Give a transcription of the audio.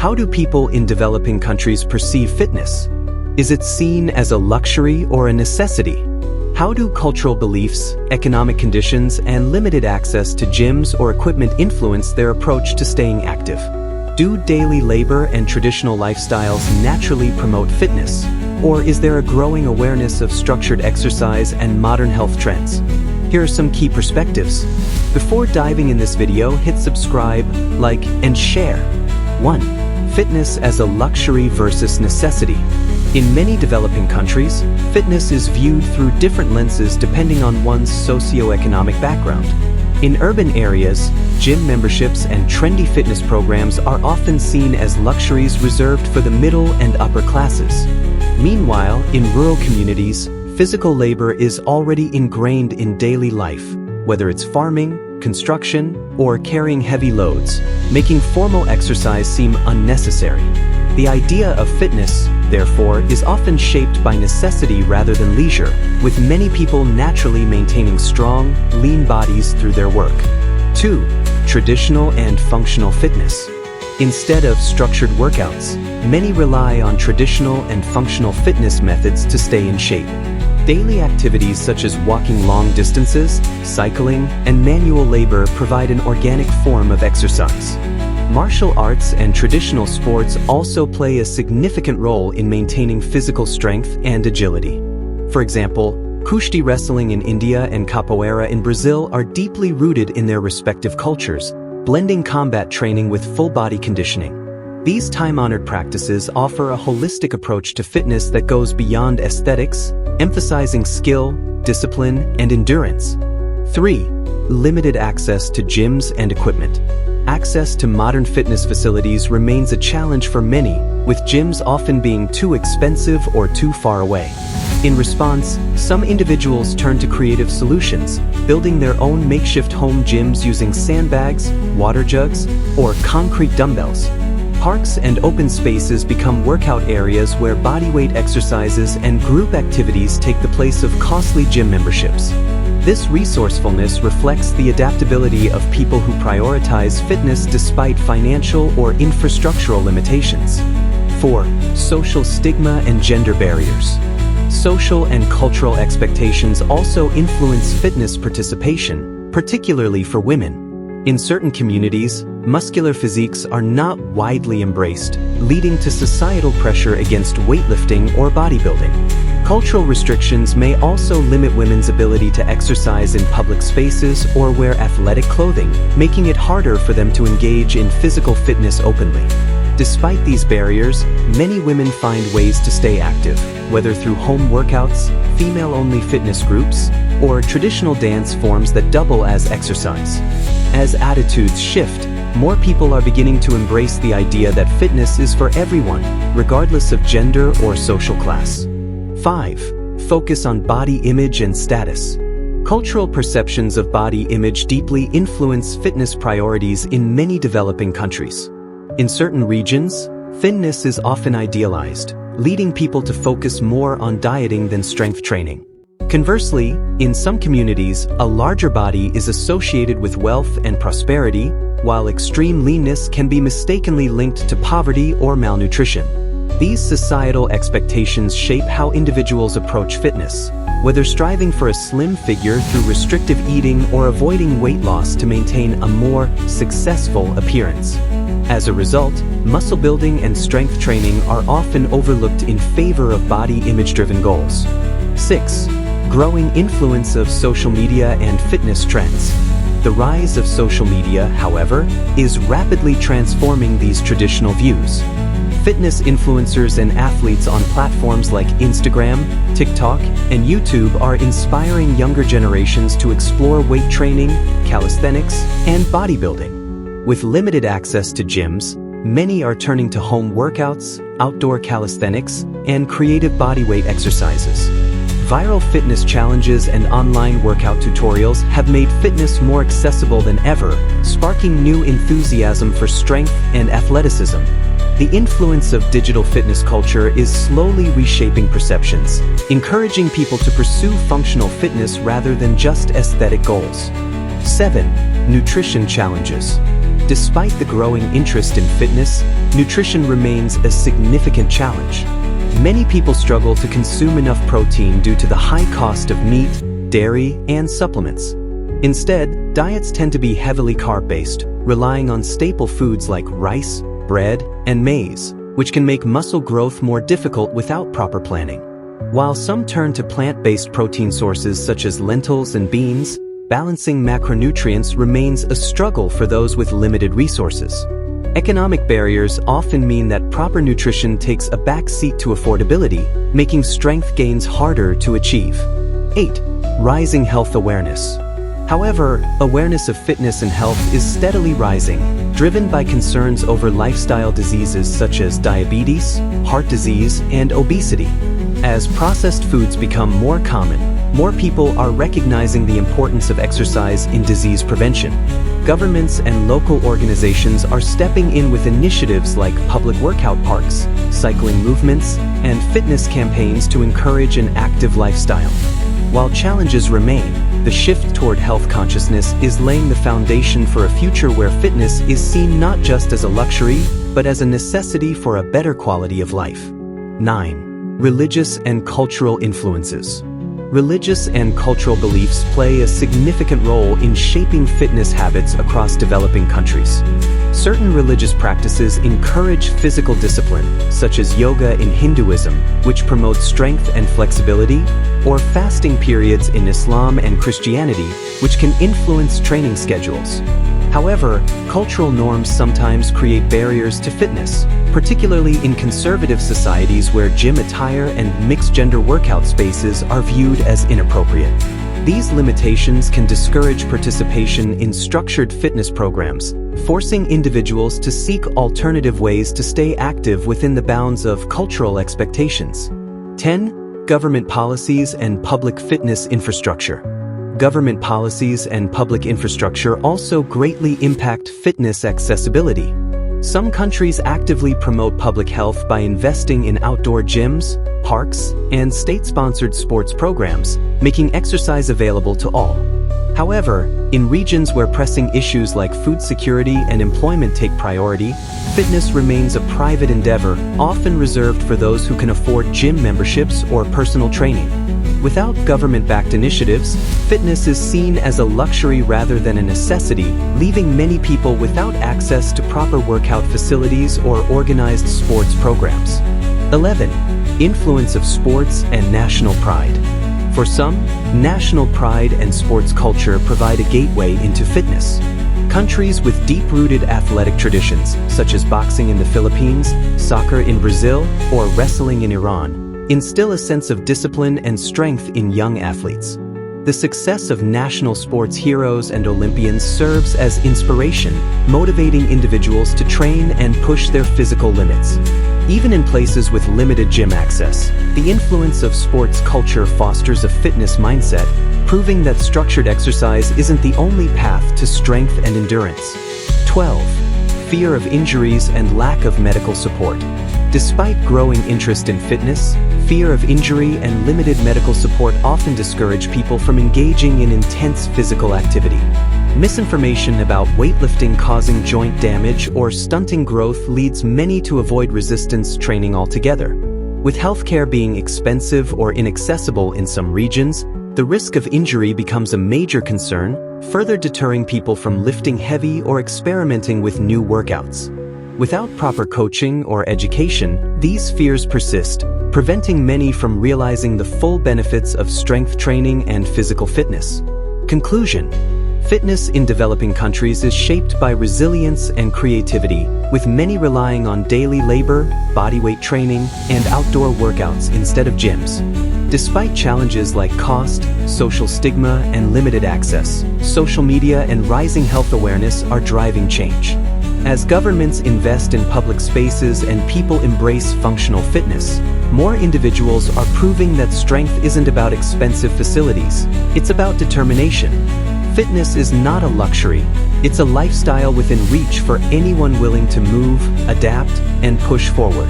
How do people in developing countries perceive fitness? Is it seen as a luxury or a necessity? How do cultural beliefs, economic conditions, and limited access to gyms or equipment influence their approach to staying active? Do daily labor and traditional lifestyles naturally promote fitness? Or is there a growing awareness of structured exercise and modern health trends? Here are some key perspectives. Before diving in this video, hit subscribe, like, and share. 1. Fitness as a luxury versus necessity. In many developing countries, fitness is viewed through different lenses depending on one's socioeconomic background. In urban areas, gym memberships and trendy fitness programs are often seen as luxuries reserved for the middle and upper classes. Meanwhile, in rural communities, physical labor is already ingrained in daily life, whether it's farming, construction, or carrying heavy loads, making formal exercise seem unnecessary. The idea of fitness, therefore, is often shaped by necessity rather than leisure, with many people naturally maintaining strong, lean bodies through their work. 2. Traditional and functional fitness. Instead of structured workouts, many rely on traditional and functional fitness methods to stay in shape. Daily activities such as walking long distances, cycling, and manual labor provide an organic form of exercise. Martial arts and traditional sports also play a significant role in maintaining physical strength and agility. For example, Kushti wrestling in India and capoeira in Brazil are deeply rooted in their respective cultures, blending combat training with full-body conditioning. These time-honored practices offer a holistic approach to fitness that goes beyond aesthetics, emphasizing skill, discipline, and endurance. 3. Limited access to gyms and equipment. Access to modern fitness facilities remains a challenge for many, with gyms often being too expensive or too far away. In response, some individuals turn to creative solutions, building their own makeshift home gyms using sandbags, water jugs, or concrete dumbbells. Parks and open spaces become workout areas where bodyweight exercises and group activities take the place of costly gym memberships. This resourcefulness reflects the adaptability of people who prioritize fitness despite financial or infrastructural limitations. 4. Social stigma and gender barriers. Social and cultural expectations also influence fitness participation, particularly for women. In certain communities, muscular physiques are not widely embraced, leading to societal pressure against weightlifting or bodybuilding. Cultural restrictions may also limit women's ability to exercise in public spaces or wear athletic clothing, making it harder for them to engage in physical fitness openly. Despite these barriers, many women find ways to stay active, whether through home workouts, female-only fitness groups, or traditional dance forms that double as exercise. As attitudes shift, more people are beginning to embrace the idea that fitness is for everyone, regardless of gender or social class. 5. Focus on body image and status. Cultural perceptions of body image deeply influence fitness priorities in many developing countries. In certain regions, thinness is often idealized, leading people to focus more on dieting than strength training. Conversely, in some communities, a larger body is associated with wealth and prosperity, while extreme leanness can be mistakenly linked to poverty or malnutrition. These societal expectations shape how individuals approach fitness, whether striving for a slim figure through restrictive eating or avoiding weight loss to maintain a more successful appearance. As a result, muscle building and strength training are often overlooked in favor of body image-driven goals. 6. Growing influence of social media and fitness trends. The rise of social media, however, is rapidly transforming these traditional views. Fitness influencers and athletes on platforms like Instagram, TikTok, and YouTube are inspiring younger generations to explore weight training, calisthenics, and bodybuilding. With limited access to gyms, many are turning to home workouts, outdoor calisthenics, and creative bodyweight exercises. Viral fitness challenges and online workout tutorials have made fitness more accessible than ever, sparking new enthusiasm for strength and athleticism. The influence of digital fitness culture is slowly reshaping perceptions, encouraging people to pursue functional fitness rather than just aesthetic goals. 7. Nutrition challenges. Despite the growing interest in fitness, nutrition remains a significant challenge. Many people struggle to consume enough protein due to the high cost of meat, dairy, and supplements. Instead, diets tend to be heavily carb-based, relying on staple foods like rice, bread, and maize, which can make muscle growth more difficult without proper planning. While some turn to plant-based protein sources such as lentils and beans, balancing macronutrients remains a struggle for those with limited resources. Economic barriers often mean that proper nutrition takes a back seat to affordability, making strength gains harder to achieve. 8. Rising health awareness. However, awareness of fitness and health is steadily rising, driven by concerns over lifestyle diseases such as diabetes, heart disease, and obesity. As processed foods become more common, more people are recognizing the importance of exercise in disease prevention. Governments and local organizations are stepping in with initiatives like public workout parks, cycling movements, and fitness campaigns to encourage an active lifestyle. While challenges remain, the shift toward health consciousness is laying the foundation for a future where fitness is seen not just as a luxury, but as a necessity for a better quality of life. 9. Religious and cultural influences. Religious and cultural beliefs play a significant role in shaping fitness habits across developing countries. Certain religious practices encourage physical discipline, such as yoga in Hinduism, which promotes strength and flexibility, or fasting periods in Islam and Christianity, which can influence training schedules. However, cultural norms sometimes create barriers to fitness, particularly in conservative societies where gym attire and mixed-gender workout spaces are viewed as inappropriate. These limitations can discourage participation in structured fitness programs, forcing individuals to seek alternative ways to stay active within the bounds of cultural expectations. 10. Government policies and public fitness infrastructure. Government policies and public infrastructure also greatly impact fitness accessibility. Some countries actively promote public health by investing in outdoor gyms, parks, and state-sponsored sports programs, making exercise available to all. However, in regions where pressing issues like food security and employment take priority, fitness remains a private endeavor, often reserved for those who can afford gym memberships or personal training. Without government-backed initiatives, fitness is seen as a luxury rather than a necessity, leaving many people without access to proper workout facilities or organized sports programs. 11. Influence of sports and national pride. For some, national pride and sports culture provide a gateway into fitness. Countries with deep-rooted athletic traditions, such as boxing in the Philippines, soccer in Brazil, or wrestling in Iran, instill a sense of discipline and strength in young athletes. The success of national sports heroes and Olympians serves as inspiration, motivating individuals to train and push their physical limits. Even in places with limited gym access, the influence of sports culture fosters a fitness mindset, proving that structured exercise isn't the only path to strength and endurance. 12. Fear of injuries and lack of medical support. Despite growing interest in fitness, fear of injury and limited medical support often discourage people from engaging in intense physical activity. Misinformation about weightlifting causing joint damage or stunting growth leads many to avoid resistance training altogether. With healthcare being expensive or inaccessible in some regions, the risk of injury becomes a major concern, further deterring people from lifting heavy or experimenting with new workouts. Without proper coaching or education, these fears persist, preventing many from realizing the full benefits of strength training and physical fitness. Conclusion: fitness in developing countries is shaped by resilience and creativity, with many relying on daily labor, bodyweight training, and outdoor workouts instead of gyms. Despite challenges like cost, social stigma, and limited access, social media and rising health awareness are driving change. As governments invest in public spaces and people embrace functional fitness, more individuals are proving that strength isn't about expensive facilities, it's about determination. Fitness is not a luxury, it's a lifestyle within reach for anyone willing to move, adapt, and push forward.